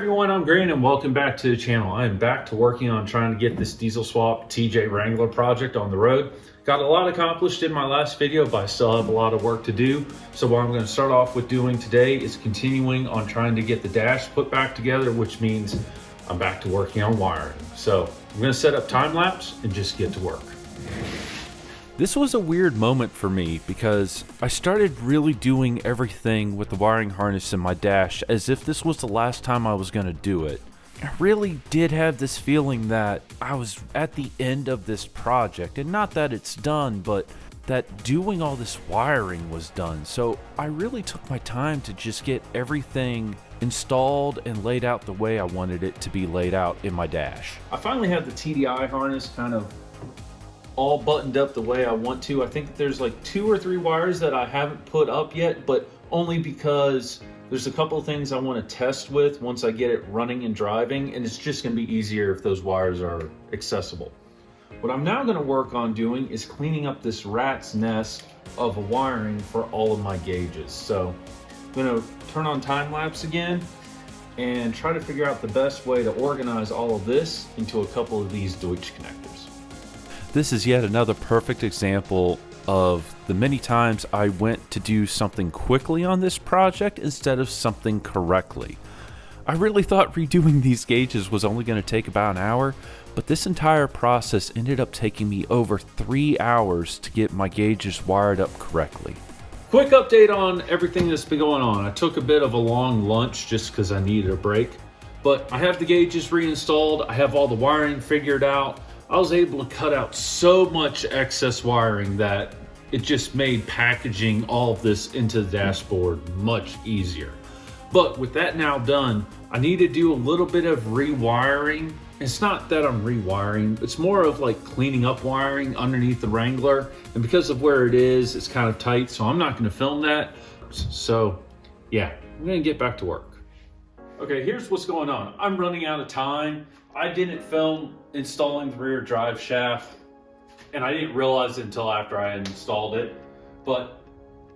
everyone, I'm Grant and welcome back to the channel. I am back to working on trying to get this diesel swap TJ Wrangler project on the road. Got a lot accomplished in my last video, but I still have a lot of work to do. So what I'm going to start off with doing today is continuing on trying to get the dash put back together, which means I'm back to working on wiring. So I'm going to set up time lapse and just get to work. This was a weird moment for me because I started really doing everything with the wiring harness in my dash as if this was the last time I was going to do it. I really did have this feeling that I was at the end of this project, and not that it's done, but that doing all this wiring was done. So I really took my time to just get everything installed and laid out the way I wanted it to be laid out in my dash. I finally have the TDI harness kind of all buttoned up the way I want to. I think there's like 2 or 3 wires that I haven't put up yet, but only because there's a couple of things I want to test with once I get it running and driving, and it's just going to be easier if those wires are accessible. What I'm now going to work on doing is cleaning up this rat's nest of wiring for all of my gauges. So I'm going to turn on time lapse again and try to figure out the best way to organize all of this into a couple of these Deutsch connectors. This is yet another perfect example of the many times I went to do something quickly on this project instead of something correctly. I really thought redoing these gauges was only going to take about an hour, but this entire process ended up taking me over 3 hours to get my gauges wired up correctly. Quick update on everything that's been going on. I took a bit of a long lunch just because I needed a break, but I have the gauges reinstalled. I have all the wiring figured out. I was able to cut out so much excess wiring that it just made packaging all of this into the dashboard much easier. But with that now done, I need to do a little bit of rewiring. It's not that I'm rewiring, it's more of like cleaning up wiring underneath the Wrangler. And because of where it is, it's kind of tight, so I'm not going to film that. So yeah, I'm going to get back to work. Okay, here's what's going on. I'm running out of time. I didn't film installing the rear drive shaft, and I didn't realize it until after I had installed it. But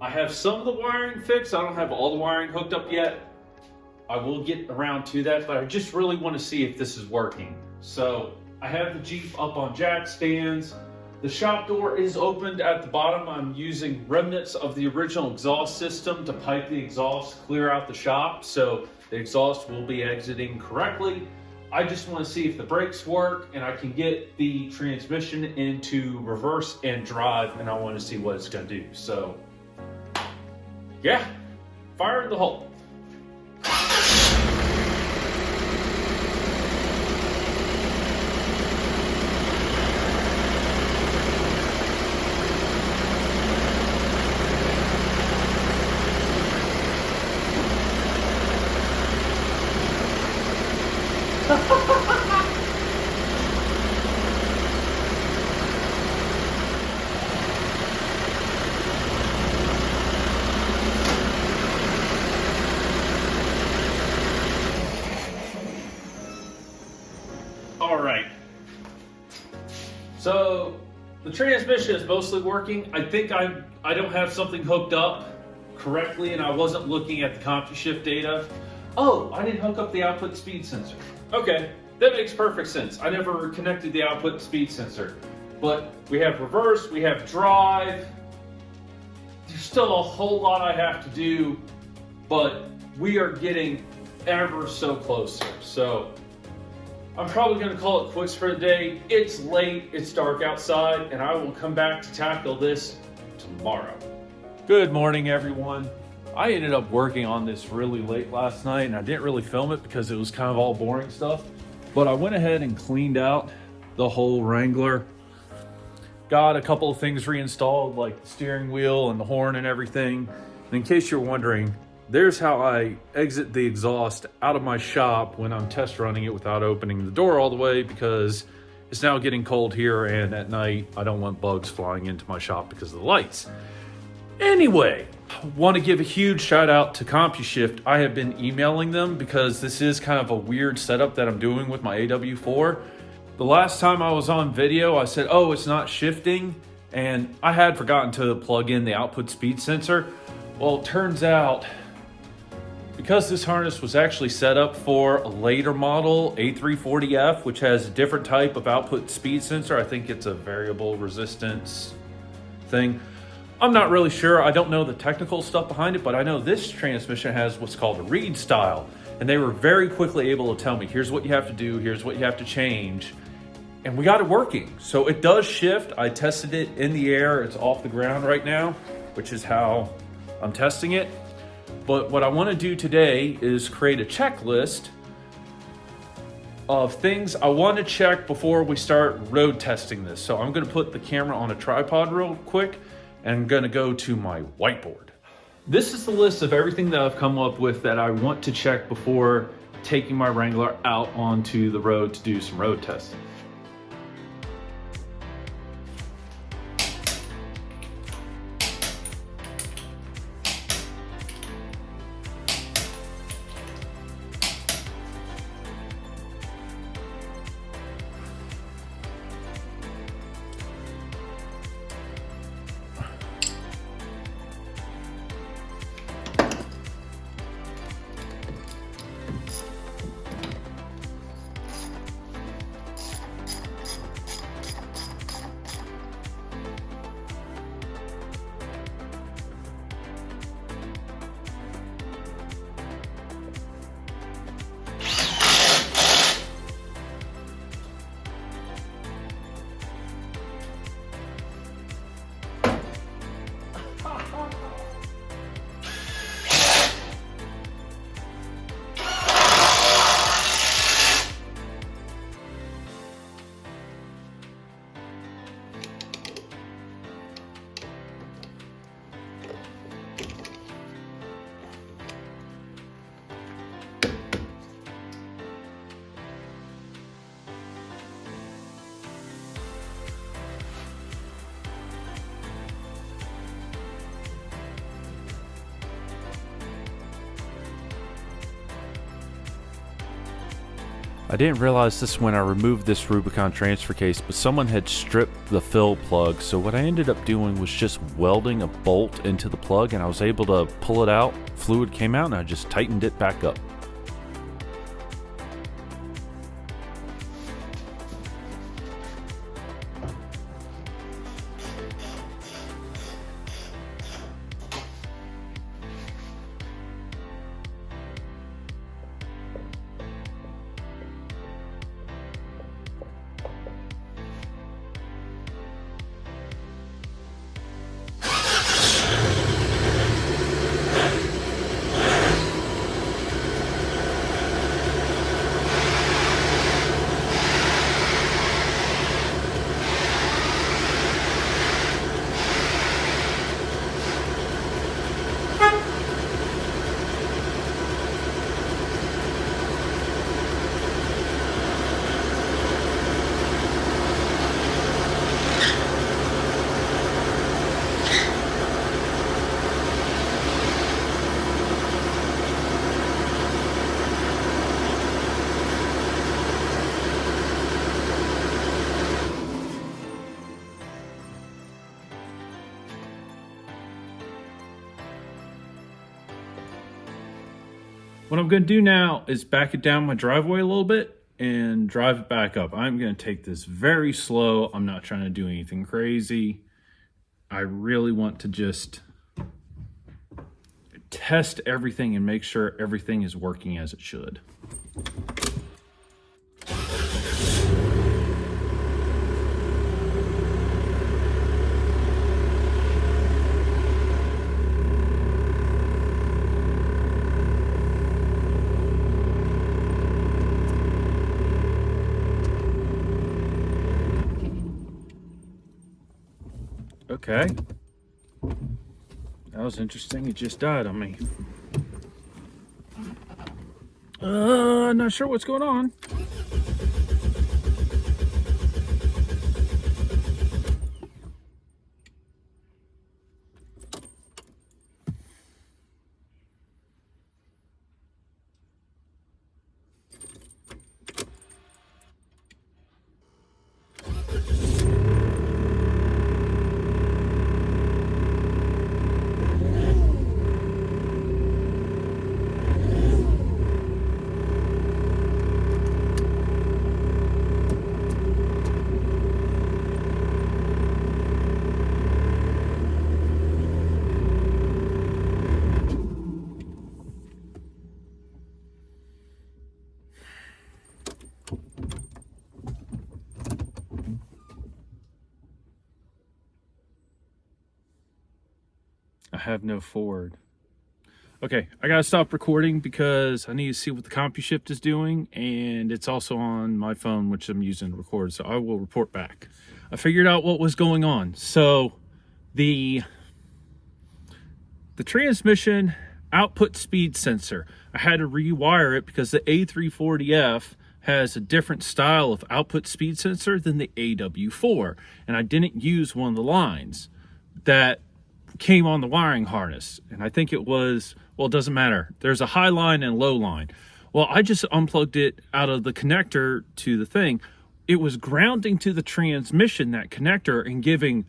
I have some of the wiring fixed. I don't have all the wiring hooked up yet. I will get around to that, but I just really want to see if this is working. So I have the Jeep up on jack stands. The shop door is opened at the bottom. I'm using remnants of the original exhaust system to pipe the exhaust clear out the shop, so the exhaust will be exiting correctly. I just want to see if the brakes work and I can get the transmission into reverse and drive, and I want to see what it's going to do. So yeah, fire in the hole. All right, so the transmission is mostly working. I think I don't have something hooked up correctly, and I wasn't looking at the CompuShift data. Oh, I didn't hook up the output speed sensor. Okay, that makes perfect sense. I never connected the output speed sensor, but we have reverse, we have drive. There's still a whole lot I have to do, but we are getting ever so closer. So I'm probably going to call it quits for the day. It's late, it's dark outside, and I will come back to tackle this tomorrow. Good morning, everyone. I ended up working on this really late last night, and I didn't really film it because it was kind of all boring stuff. But I went ahead and cleaned out the whole Wrangler. Got a couple of things reinstalled, like the steering wheel and the horn and everything. And in case you're wondering, there's how I exit the exhaust out of my shop when I'm test running it without opening the door all the way, because it's now getting cold here, and at night I don't want bugs flying into my shop because of the lights. Anyway, I want to give a huge shout out to CompuShift. I have been emailing them because this is kind of a weird setup that I'm doing with my AW4. The last time I was on video, I said, oh, it's not shifting, and I had forgotten to plug in the output speed sensor. Well, it turns out because this harness was actually set up for a later model, A340F, which has a different type of output speed sensor. I think it's a variable resistance thing. I'm not really sure. I don't know the technical stuff behind it, but I know this transmission has what's called a read style. And they were very quickly able to tell me, here's what you have to do, here's what you have to change. And we got it working. So it does shift. I tested it in the air. It's off the ground right now, which is how I'm testing it. But what I want to do today is create a checklist of things I want to check before we start road testing this. So I'm going to put the camera on a tripod real quick and I'm going to go to my whiteboard. This is the list of everything that I've come up with that I want to check before taking my Wrangler out onto the road to do some road testing. I didn't realize this when I removed this Rubicon transfer case, but someone had stripped the fill plug. So what I ended up doing was just welding a bolt into the plug, and I was able to pull it out. Fluid came out and I just tightened it back up. What I'm going to do now is back it down my driveway a little bit and drive it back up. I'm going to take this very slow. I'm not trying to do anything crazy. I really want to just test everything and make sure everything is working as it should. Okay, that was interesting. It just died on me. Not sure what's going on. have no forward. Okay, I gotta stop recording because I need to see what the CompuShift is doing, and it's also on my phone, which I'm using to record, so I will report back. I figured out what was going on. So the transmission output speed sensor, I had to rewire it because the A340F has a different style of output speed sensor than the AW4, and I didn't use one of the lines that came on the wiring harness, and I think it was, well, it doesn't matter, there's a high line and low line. Well, I just unplugged it out of the connector to the thing. It was grounding to the transmission, that connector, and giving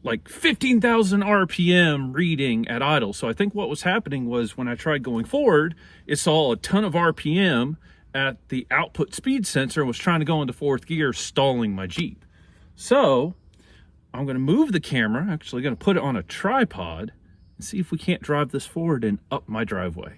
like 15,000 RPM reading at idle. So I think what was happening was when I tried going forward, it saw a ton of RPM at the output speed sensor and was trying to go into fourth gear, stalling my Jeep. So I'm going to move the camera, actually going to put it on a tripod, and see if we can't drive this forward and up my driveway.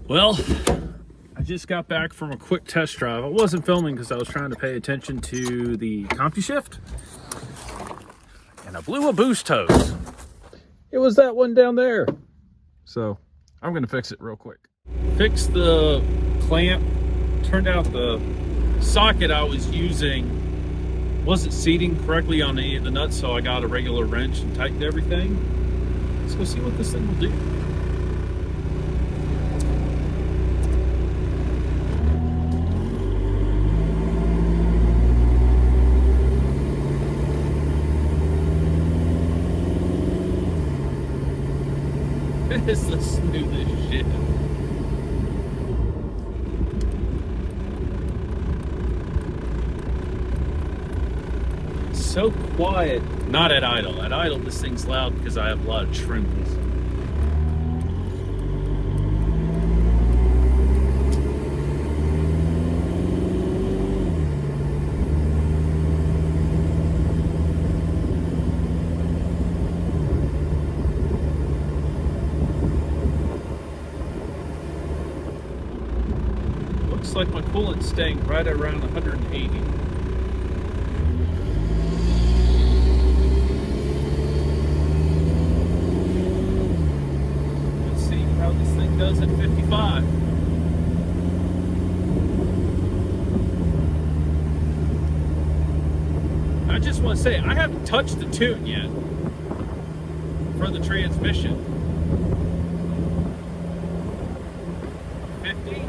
Well, I just got back from a quick test drive. I wasn't filming because I was trying to pay attention to the CompuShift, and I blew a boost hose. It was that one down there. So I'm going to fix it real quick. Fix the clamp. Turned out the socket I was using wasn't seating correctly on any of the nuts, so I got a regular wrench and tightened everything. Let's go see what this thing will do. It's the smoothest shit. So quiet. Not at idle. At idle, this thing's loud because I have a lot of trembles. Like my coolant's staying right around 180. Let's see how this thing does at 55. I just want to say, I haven't touched the tune yet for the transmission. 50.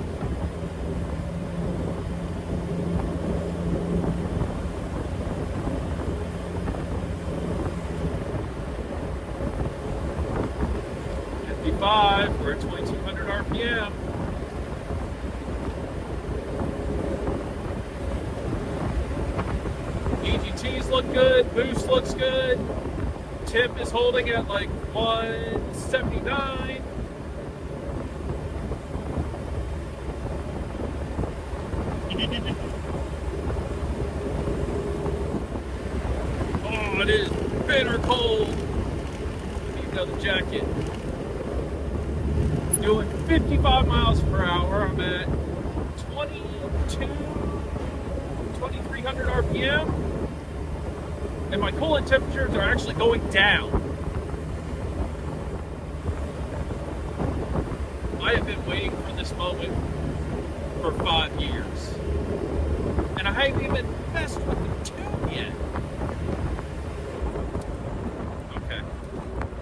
55, we're at 2200 RPM. EGTs look good, boost looks good. Temp is holding at like 179. Oh, it is bitter cold. I need another jacket. Doing 55 miles per hour. I'm at 2300 RPM, and my coolant temperatures are actually going down. I have been waiting for this moment for 5 years, and I haven't even messed with the tune yet. Okay,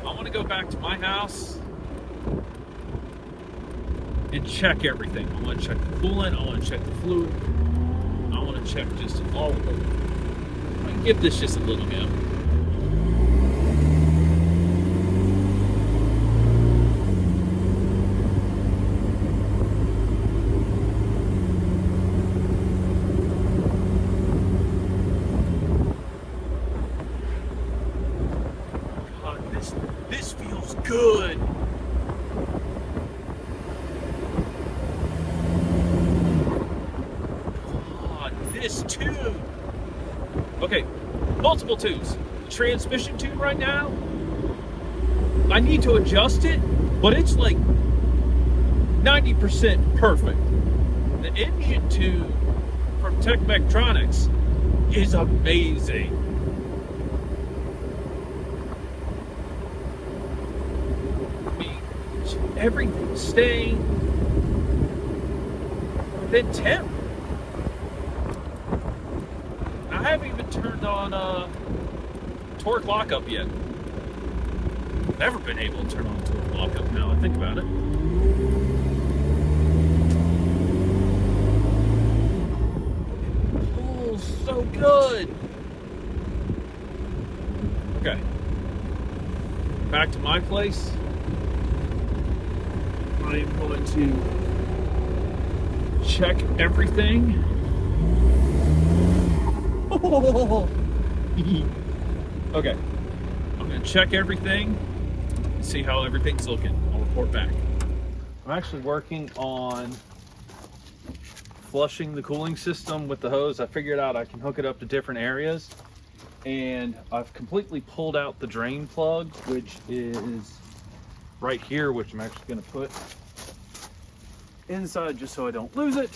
I want to go back to my house and check everything. I want to check the coolant, I want to check the fluid, I want to check just all of it. I can give this just a little go. this tube. Okay, multiple tubes. The transmission tube right now, I need to adjust it, but it's like 90% perfect. The engine tube from Tech Vectronics is amazing. I mean, everything's staying within temp. I haven't even turned on torque lockup yet. Never been able to turn on torque lockup now I think about it. Oh, so good. Okay. Back to my place. I am going to check everything. Okay. I'm going to check everything. See how everything's looking. I'll report back. I'm actually working on flushing the cooling system with the hose. I figured out I can hook it up to different areas, and I've completely pulled out the drain plug, which is right here, which I'm actually going to put inside just so I don't lose it.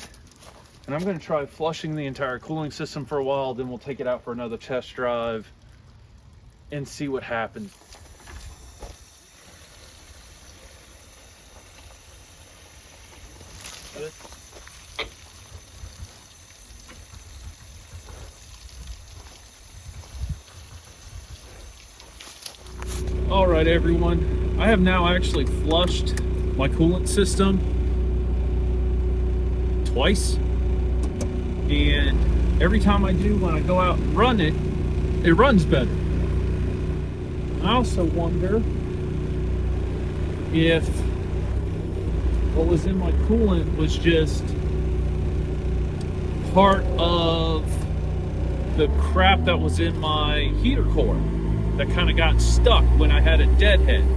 And I'm going to try flushing the entire cooling system for a while, then we'll take it out for another test drive and see what happens. All right, everyone. I have now actually flushed my coolant system twice. And every time I do, when I go out and run it, it runs better. I also wonder if what was in my coolant was just part of the crap that was in my heater core that kind of got stuck when I had a deadhead.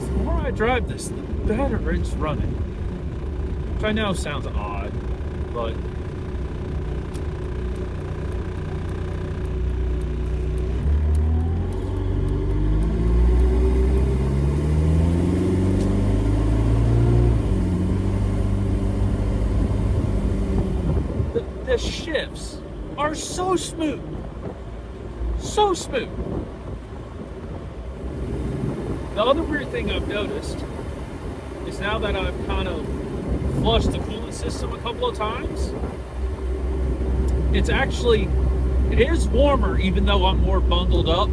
The more I drive this, the better it's running. Which I know sounds odd, but the shifts are so smooth. So smooth. The other weird thing I've noticed is now that I've kind of flushed the coolant system a couple of times, it is warmer even though I'm more bundled up.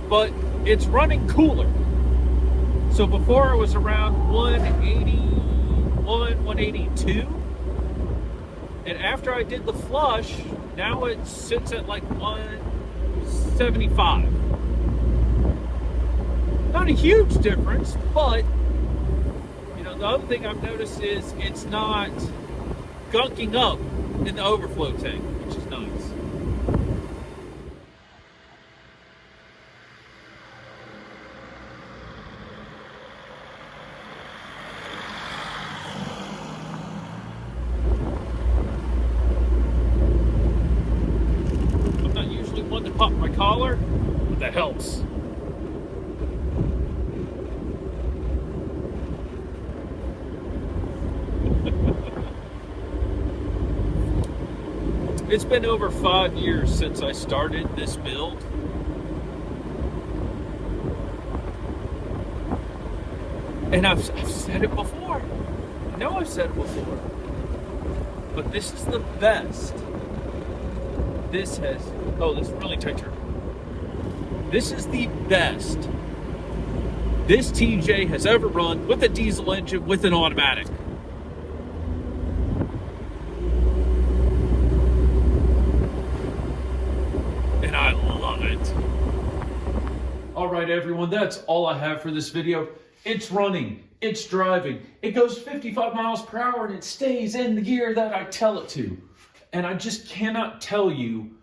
But it's running cooler. So before it was around 181, 182. And after I did the flush, now it sits at like 175. Not a huge difference, but you know, the other thing I've noticed is it's not gunking up in the overflow tank, which is nice. I'm not usually one to pop my collar, but that helps. It's been over 5 years since I started this build. And I've said it before. I know I've said it before. But this is the best. This is really tight turn. This is the best this TJ has ever run with a diesel engine with an automatic. And I love it. All right, everyone, that's all I have for this video. It's running, it's driving, it goes 55 miles per hour and it stays in the gear that I tell it to. And I just cannot tell you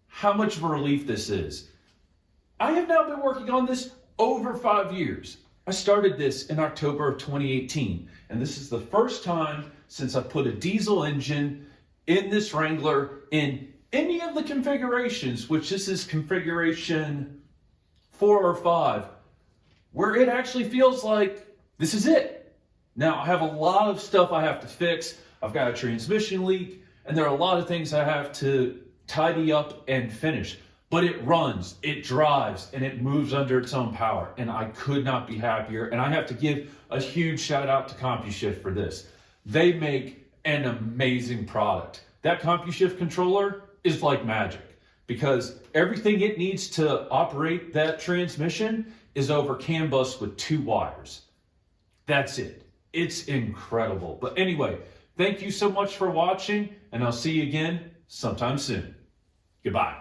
how much of a relief this is. I have now been working on this over 5 years. I started this in October of 2018, and this is the first time since I put a diesel engine in this Wrangler in any of the configurations, which this is configuration 4 or 5, where it actually feels like this is it. Now, I have a lot of stuff I have to fix. I've got a transmission leak, and there are a lot of things I have to tidy up and finish. But it runs, it drives, and it moves under its own power. And I could not be happier. And I have to give a huge shout out to CompuShift for this. They make an amazing product. That CompuShift controller is like magic because everything it needs to operate that transmission is over CAN bus with 2 wires. That's it. It's incredible. But anyway, thank you so much for watching, and I'll see you again sometime soon. Goodbye.